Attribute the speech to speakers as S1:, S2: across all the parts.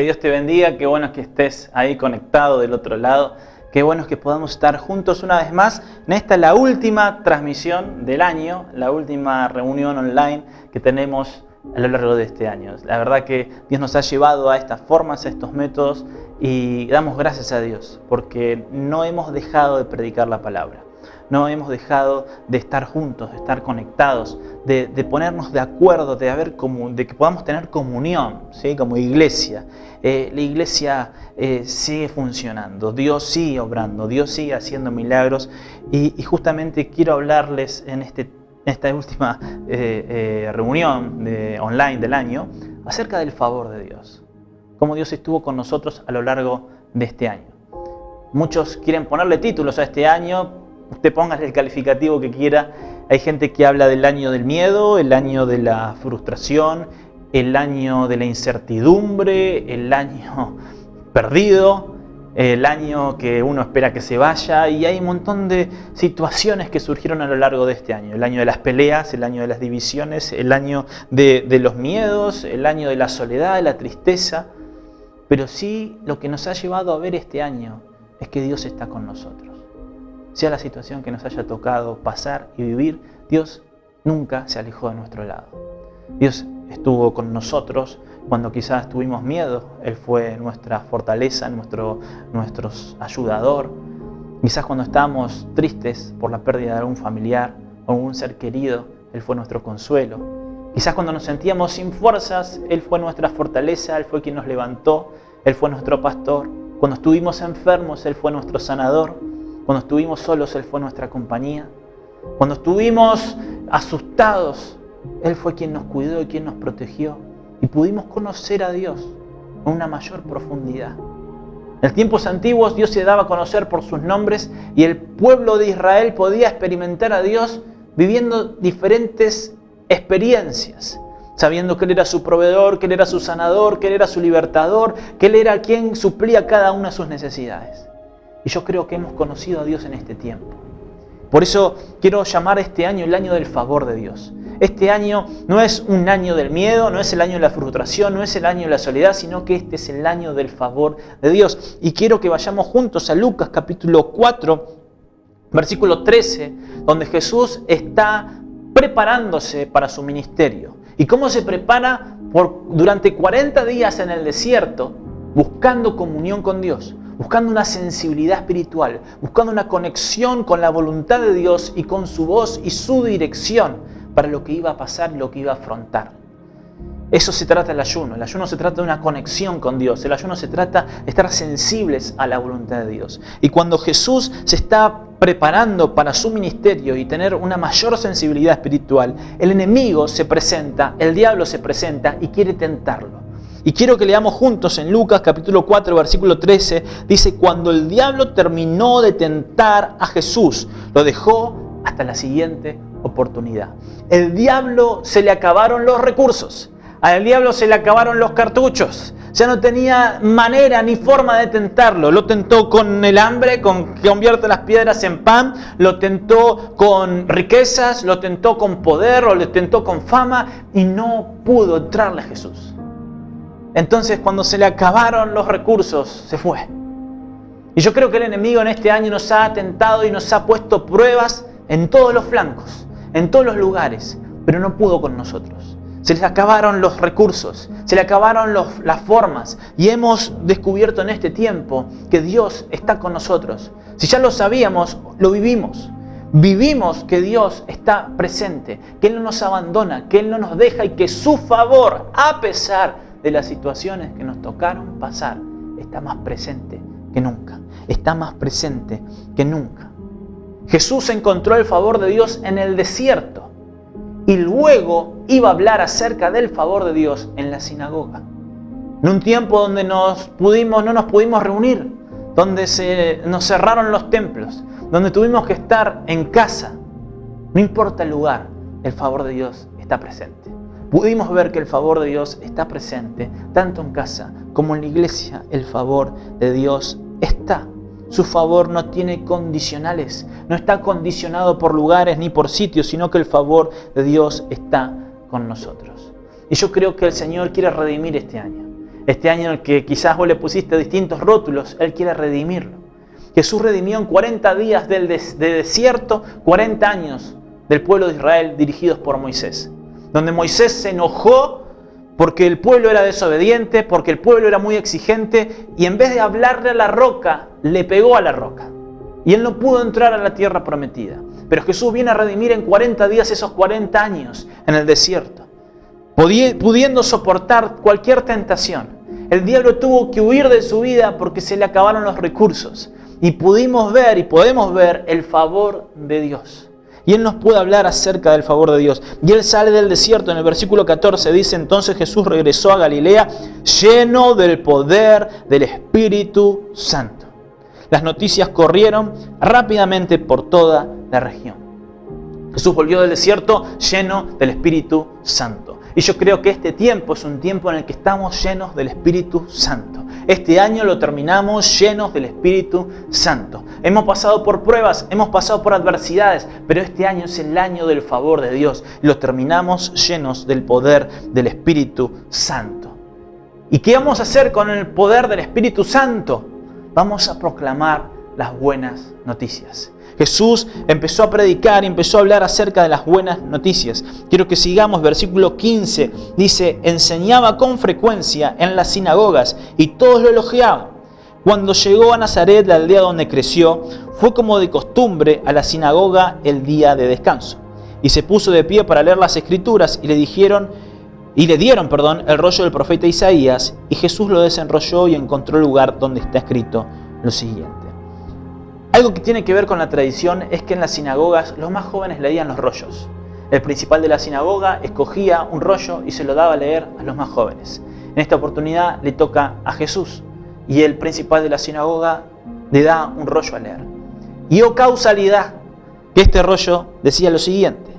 S1: Que Dios te bendiga, qué bueno que estés ahí conectado del otro lado. Qué bueno que podamos estar juntos una vez más en esta, la última transmisión del año, la última reunión online que tenemos a lo largo de este año. La verdad que Dios nos ha llevado a estas formas, a estos métodos, y damos gracias a Dios porque no hemos dejado de predicar la palabra. No hemos dejado de estar juntos, de estar conectados, de ponernos de acuerdo, de que podamos tener comunión, ¿sí? Como iglesia. La iglesia sigue funcionando, Dios sigue obrando, Dios sigue haciendo milagros. Y justamente quiero hablarles en esta última reunión online del año acerca del favor de Dios. Cómo Dios estuvo con nosotros a lo largo de este año. Muchos quieren ponerle títulos a este año. Usted póngale el calificativo que quiera. Hay gente que habla del año del miedo, el año de la frustración, el año de la incertidumbre, el año perdido, el año que uno espera que se vaya. Y hay un montón de situaciones que surgieron a lo largo de este año. El año de las peleas, el año de las divisiones, el año de los miedos, el año de la soledad, de la tristeza. Pero sí, lo que nos ha llevado a ver este año es que Dios está con nosotros. Sea la situación que nos haya tocado pasar y vivir, Dios nunca se alejó de nuestro lado. Dios estuvo con nosotros cuando quizás tuvimos miedo. Él fue nuestra fortaleza, nuestro ayudador. Quizás cuando estábamos tristes por la pérdida de algún familiar o algún ser querido, Él fue nuestro consuelo. Quizás cuando nos sentíamos sin fuerzas, Él fue nuestra fortaleza, Él fue quien nos levantó, Él fue nuestro pastor. Cuando estuvimos enfermos, Él fue nuestro sanador. Cuando estuvimos solos, Él fue nuestra compañía. Cuando estuvimos asustados, Él fue quien nos cuidó y quien nos protegió. Y pudimos conocer a Dios con una mayor profundidad. En tiempos antiguos, Dios se daba a conocer por sus nombres y el pueblo de Israel podía experimentar a Dios viviendo diferentes experiencias. Sabiendo que Él era su proveedor, que Él era su sanador, que Él era su libertador, que Él era quien suplía cada una de sus necesidades. Y yo creo que hemos conocido a Dios en este tiempo. Por eso quiero llamar a este año el año del favor de Dios. Este año no es un año del miedo, no es el año de la frustración, no es el año de la soledad, sino que este es el año del favor de Dios. Y quiero que vayamos juntos a Lucas capítulo 4, versículo 13, donde Jesús está preparándose para su ministerio. ¿Y cómo se prepara? Durante 40 días en el desierto, buscando comunión con Dios. Buscando una sensibilidad espiritual, buscando una conexión con la voluntad de Dios y con su voz y su dirección para lo que iba a pasar y lo que iba a afrontar. Eso se trata el ayuno. El ayuno se trata de una conexión con Dios. El ayuno se trata de estar sensibles a la voluntad de Dios. Y cuando Jesús se está preparando para su ministerio y tener una mayor sensibilidad espiritual, el enemigo se presenta, el diablo se presenta y quiere tentarlo. Y quiero que leamos juntos en Lucas capítulo 4, versículo 13. Dice, cuando el diablo terminó de tentar a Jesús, lo dejó hasta la siguiente oportunidad. El diablo se le acabaron los recursos. Al diablo se le acabaron los cartuchos. Ya no tenía manera ni forma de tentarlo. Lo tentó con el hambre, con que convierte las piedras en pan. Lo tentó con riquezas, lo tentó con poder, o lo tentó con fama. Y no pudo entrarle a Jesús. Entonces, cuando se le acabaron los recursos, se fue. Y yo creo que el enemigo en este año nos ha tentado y nos ha puesto pruebas en todos los flancos, en todos los lugares, pero no pudo con nosotros. Se les acabaron los recursos, se le acabaron las formas y hemos descubierto en este tiempo que Dios está con nosotros. Si ya lo sabíamos, lo vivimos. Vivimos que Dios está presente, que Él no nos abandona, que Él no nos deja y que su favor, a pesar de las situaciones que nos tocaron pasar, está más presente que nunca. Está más presente que nunca. Jesús encontró el favor de Dios en el desierto y luego iba a hablar acerca del favor de Dios en la sinagoga. En un tiempo donde no nos pudimos reunir, donde nos cerraron los templos, donde tuvimos que estar en casa. No importa el lugar, el favor de Dios está presente. Pudimos ver que el favor de Dios está presente, tanto en casa como en la iglesia. El favor de Dios está. Su favor no tiene condicionales, no está condicionado por lugares ni por sitios, sino que el favor de Dios está con nosotros. Y yo creo que el Señor quiere redimir este año. Este año en el que quizás vos le pusiste distintos rótulos, Él quiere redimirlo. Jesús redimió en 40 días de desierto, 40 años del pueblo de Israel dirigidos por Moisés. Donde Moisés se enojó porque el pueblo era desobediente, porque el pueblo era muy exigente, y en vez de hablarle a la roca, le pegó a la roca. Y él no pudo entrar a la tierra prometida. Pero Jesús viene a redimir en 40 días esos 40 años en el desierto, pudiendo soportar cualquier tentación. El diablo tuvo que huir de su vida porque se le acabaron los recursos. Y pudimos ver y podemos ver el favor de Dios. Y Él nos puede hablar acerca del favor de Dios. Y Él sale del desierto. En el versículo 14 dice: entonces Jesús regresó a Galilea lleno del poder del Espíritu Santo. Las noticias corrieron rápidamente por toda la región. Jesús volvió del desierto lleno del Espíritu Santo. Y yo creo que este tiempo es un tiempo en el que estamos llenos del Espíritu Santo. Este año lo terminamos llenos del Espíritu Santo. Hemos pasado por pruebas, hemos pasado por adversidades, pero este año es el año del favor de Dios. Lo terminamos llenos del poder del Espíritu Santo. ¿Y qué vamos a hacer con el poder del Espíritu Santo? Vamos a proclamar las buenas noticias. Jesús empezó a predicar y empezó a hablar acerca de las buenas noticias. Quiero que sigamos, versículo 15, dice: enseñaba con frecuencia en las sinagogas y todos lo elogiaban. Cuando llegó a Nazaret, la aldea donde creció, fue como de costumbre a la sinagoga el día de descanso. Y se puso de pie para leer las Escrituras y le dieron el rollo del profeta Isaías, y Jesús lo desenrolló y encontró el lugar donde está escrito lo siguiente. Algo que tiene que ver con la tradición es que en las sinagogas los más jóvenes leían los rollos. El principal de la sinagoga escogía un rollo y se lo daba a leer a los más jóvenes. En esta oportunidad le toca a Jesús y el principal de la sinagoga le da un rollo a leer. Y oh causalidad, que este rollo decía lo siguiente: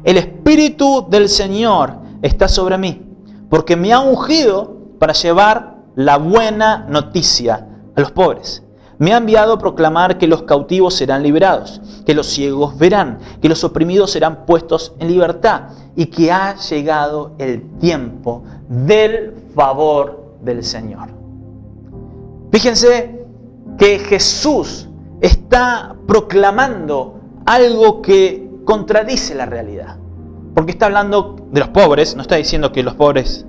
S1: el Espíritu del Señor está sobre mí, porque me ha ungido para llevar la buena noticia a los pobres. Me ha enviado a proclamar que los cautivos serán liberados, que los ciegos verán, que los oprimidos serán puestos en libertad y que ha llegado el tiempo del favor del Señor. Fíjense que Jesús está proclamando algo que contradice la realidad. Porque está hablando de los pobres, no está diciendo que los pobres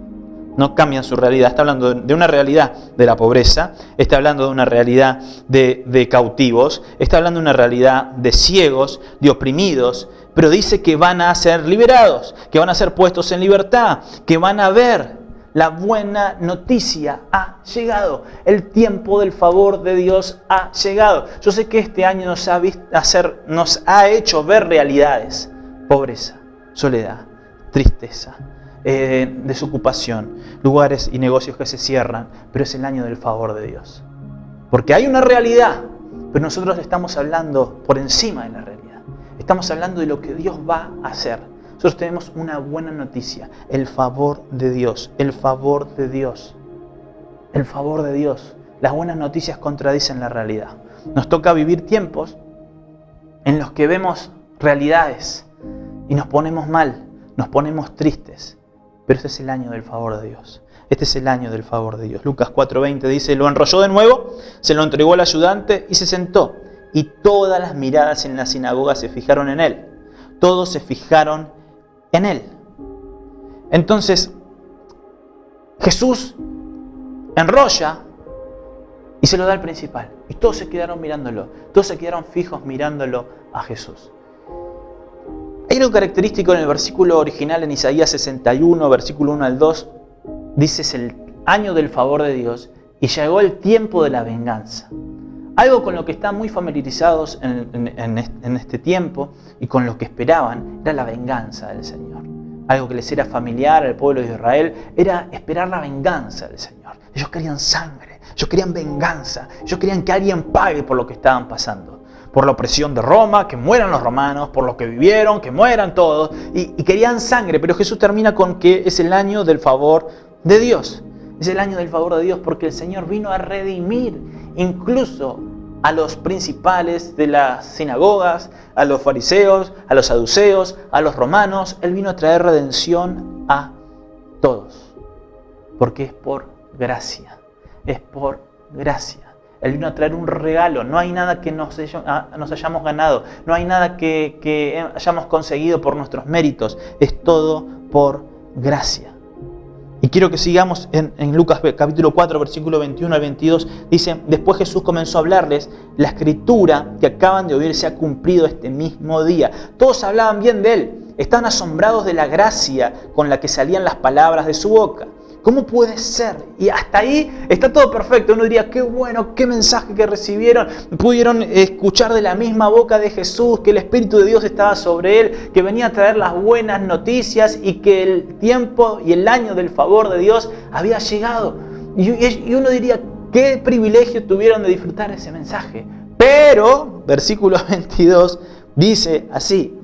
S1: no cambian su realidad, está hablando de una realidad de la pobreza, está hablando de una realidad de cautivos, está hablando de una realidad de ciegos, de oprimidos, pero dice que van a ser liberados, que van a ser puestos en libertad, que van a ver la buena noticia. Ha llegado, el tiempo del favor de Dios ha llegado. Yo sé que este año nos ha hecho ver realidades: pobreza, soledad, tristeza, desocupación, lugares y negocios que se cierran, pero es el año del favor de Dios. Porque hay una realidad, pero nosotros estamos hablando por encima de la realidad. Estamos hablando de lo que Dios va a hacer. Nosotros tenemos una buena noticia: el favor de Dios, el favor de Dios, el favor de Dios. Las buenas noticias contradicen la realidad. Nos toca vivir tiempos en los que vemos realidades y nos ponemos mal, nos ponemos tristes. Pero este es el año del favor de Dios. Este es el año del favor de Dios. Lucas 4:20 dice: lo enrolló de nuevo, se lo entregó al ayudante y se sentó. Y todas las miradas en la sinagoga se fijaron en él. Todos se fijaron en él. Entonces, Jesús enrolla y se lo da al principal. Y todos se quedaron mirándolo. Todos se quedaron fijos mirándolo a Jesús. Hay algo característico en el versículo original en Isaías 61, versículo 1 al 2. Dice: es el año del favor de Dios y llegó el tiempo de la venganza. Algo con lo que están muy familiarizados en este tiempo y con lo que esperaban era la venganza del Señor. Algo que les era familiar al pueblo de Israel era esperar la venganza del Señor. Ellos querían sangre, ellos querían venganza, ellos querían que alguien pague por lo que estaban pasando. Por la opresión de Roma, que mueran los romanos, por lo que vivieron, que mueran todos, y querían sangre. Pero Jesús termina con que es el año del favor de Dios. Es el año del favor de Dios porque el Señor vino a redimir incluso a los principales de las sinagogas, a los fariseos, a los saduceos, a los romanos. Él vino a traer redención a todos, porque es por gracia. Es por gracia. Él vino a traer un regalo. No hay nada que nos hayamos ganado. No hay nada que hayamos conseguido por nuestros méritos. Es todo por gracia. Y quiero que sigamos en Lucas capítulo 4, versículo 21 al 22. Dice, después Jesús comenzó a hablarles, la escritura que acaban de oír se ha cumplido este mismo día. Todos hablaban bien de él. Estaban asombrados de la gracia con la que salían las palabras de su boca. ¿Cómo puede ser? Y hasta ahí está todo perfecto. Uno diría, qué bueno, qué mensaje que recibieron. Pudieron escuchar de la misma boca de Jesús que el Espíritu de Dios estaba sobre él, que venía a traer las buenas noticias y que el tiempo y el año del favor de Dios había llegado. Y uno diría, qué privilegio tuvieron de disfrutar ese mensaje. Pero, versículo 22 dice así,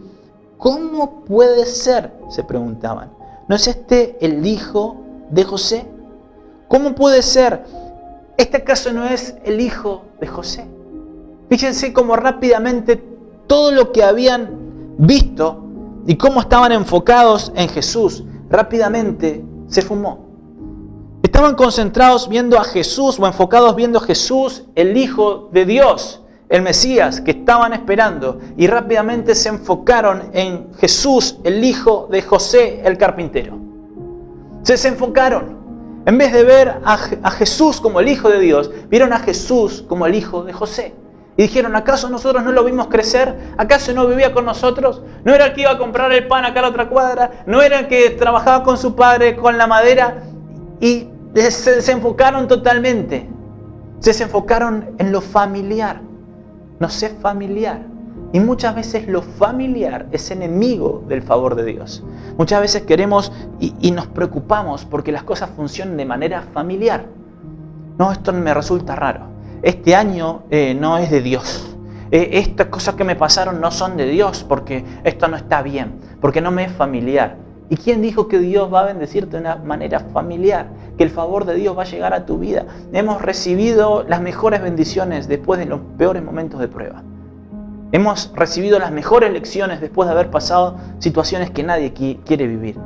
S1: ¿cómo puede ser? Se preguntaban. ¿No es este el hijo de José? ¿Cómo puede ser? ¿Este acaso no es el hijo de José? Fíjense cómo rápidamente todo lo que habían visto y cómo estaban enfocados en Jesús, rápidamente se fumó. Estaban concentrados viendo a Jesús o enfocados viendo a Jesús, el Hijo de Dios, el Mesías que estaban esperando, y rápidamente se enfocaron en Jesús, el hijo de José, el carpintero. Se desenfocaron. En vez de ver a Jesús como el Hijo de Dios, vieron a Jesús como el hijo de José. Y dijeron, ¿acaso nosotros no lo vimos crecer? ¿Acaso no vivía con nosotros? ¿No era el que iba a comprar el pan acá a la otra cuadra? ¿No era el que trabajaba con su padre con la madera? Y se desenfocaron totalmente. Se desenfocaron en lo familiar. Nos es familiar. Y muchas veces lo familiar es enemigo del favor de Dios. Muchas veces queremos y nos preocupamos porque las cosas funcionen de manera familiar. No, esto me resulta raro. Este año no es de Dios. Estas cosas que me pasaron no son de Dios porque esto no está bien, porque no me es familiar. ¿Y quién dijo que Dios va a bendecirte de una manera familiar? Que el favor de Dios va a llegar a tu vida. Hemos recibido las mejores bendiciones después de los peores momentos de prueba. Hemos recibido las mejores lecciones después de haber pasado situaciones que nadie quiere vivir.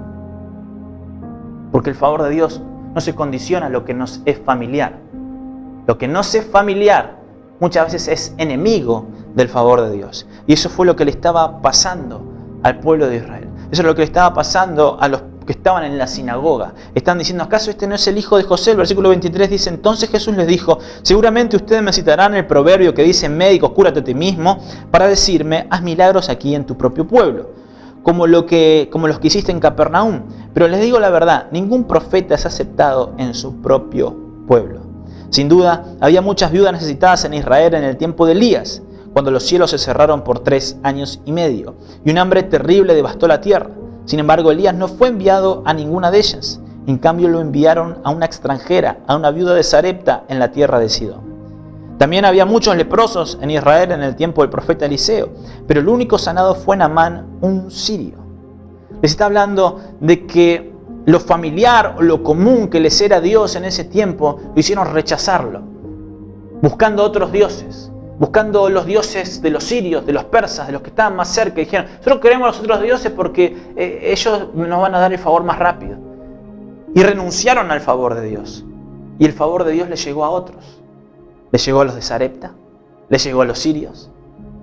S1: Porque el favor de Dios no se condiciona a lo que nos es familiar. Lo que nos es familiar muchas veces es enemigo del favor de Dios. Y eso fue lo que le estaba pasando al pueblo de Israel. Eso es lo que le estaba pasando a los que estaban en la sinagoga. Están diciendo, ¿acaso este no es el hijo de José? El versículo 23 dice, entonces Jesús les dijo, seguramente ustedes me citarán el proverbio que dice, médico, cúrate a ti mismo, para decirme, haz milagros aquí en tu propio pueblo, como los que hiciste en Capernaum. Pero les digo la verdad, ningún profeta es aceptado en su propio pueblo. Sin duda, había muchas viudas necesitadas en Israel en el tiempo de Elías, cuando los cielos se cerraron por 3 años y medio, y un hambre terrible devastó la tierra. Sin embargo, Elías no fue enviado a ninguna de ellas. En cambio, lo enviaron a una extranjera, a una viuda de Sarepta en la tierra de Sidón. También había muchos leprosos en Israel en el tiempo del profeta Eliseo, pero el único sanado fue Naamán, un sirio. Les está hablando de que lo familiar o lo común que les era Dios en ese tiempo, lo hicieron rechazarlo, buscando otros dioses. Buscando los dioses de los sirios, de los persas, de los que estaban más cerca. Y dijeron, nosotros queremos a los otros dioses porque ellos nos van a dar el favor más rápido. Y renunciaron al favor de Dios. Y el favor de Dios les llegó a otros. Les llegó a los de Sarepta, les llegó a los sirios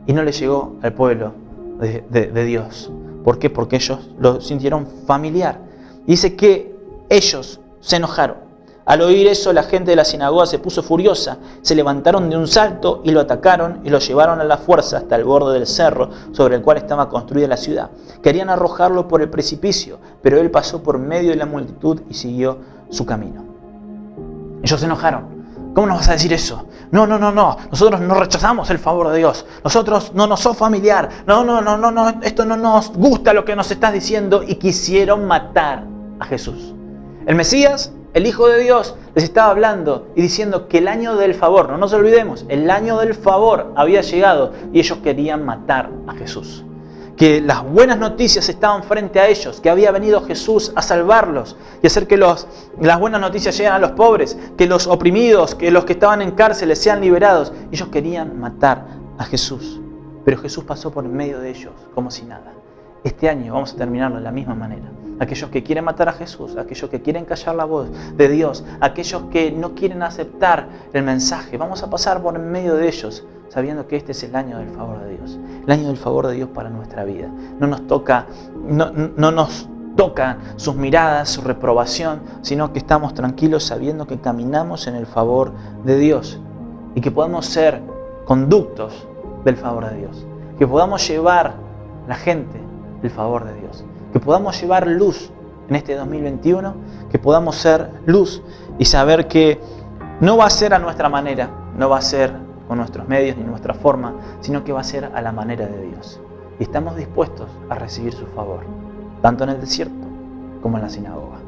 S1: y no les llegó al pueblo de Dios. ¿Por qué? Porque ellos lo sintieron familiar. Y dice que ellos se enojaron. Al oír eso, la gente de la sinagoga se puso furiosa, se levantaron de un salto y lo atacaron y lo llevaron a la fuerza hasta el borde del cerro sobre el cual estaba construida la ciudad. Querían arrojarlo por el precipicio, pero él pasó por medio de la multitud y siguió su camino. Ellos se enojaron. ¿Cómo nos vas a decir eso? No. Nosotros no rechazamos el favor de Dios. Nosotros no nos sos familiar. No. Esto no nos gusta lo que nos estás diciendo. Y quisieron matar a Jesús. El Mesías, el Hijo de Dios, les estaba hablando y diciendo que el año del favor, no nos olvidemos, el año del favor había llegado y ellos querían matar a Jesús. Que las buenas noticias estaban frente a ellos, que había venido Jesús a salvarlos y hacer que las buenas noticias lleguen a los pobres, que los oprimidos, que los que estaban en cárceles sean liberados. Ellos querían matar a Jesús, pero Jesús pasó por en medio de ellos como si nada. Este año vamos a terminarlo de la misma manera. aquellos que quieren matar a Jesús, aquellos que quieren callar la voz de Dios, aquellos que no quieren aceptar el mensaje. Vamos a pasar por en medio de ellos, sabiendo que este es el año del favor de Dios, el año del favor de Dios para nuestra vida. No nos toca sus miradas, su reprobación, sino que estamos tranquilos sabiendo que caminamos en el favor de Dios y que podemos ser conductos del favor de Dios, que podamos llevar la gente el favor de Dios, que podamos llevar luz en este 2021, que podamos ser luz y saber que no va a ser a nuestra manera, no va a ser con nuestros medios ni nuestra forma, sino que va a ser a la manera de Dios. Y estamos dispuestos a recibir su favor, tanto en el desierto como en la sinagoga.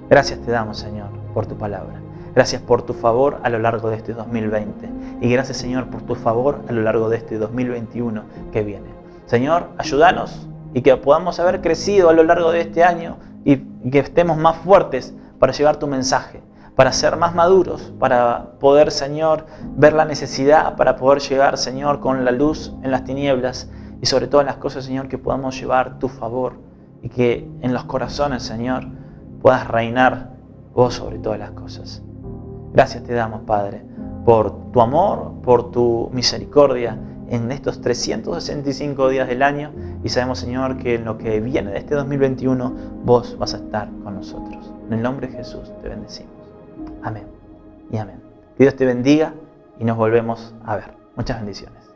S1: Gracias te damos, Señor, por tu palabra. Gracias por tu favor a lo largo de este 2020. Y gracias, Señor, por tu favor a lo largo de este 2021 que viene. Señor, ayúdanos y que podamos haber crecido a lo largo de este año y que estemos más fuertes para llevar tu mensaje, para ser más maduros, para poder, Señor, ver la necesidad, para poder llegar, Señor, con la luz en las tinieblas y sobre todas las cosas, Señor, que podamos llevar tu favor y que en los corazones, Señor, puedas reinar vos sobre todas las cosas. Gracias te damos, Padre, por tu amor, por tu misericordia en estos 365 días del año y sabemos, Señor, que en lo que viene de este 2021 vos vas a estar con nosotros. En el nombre de Jesús te bendecimos. Amén y amén. Que Dios te bendiga y nos volvemos a ver. Muchas bendiciones.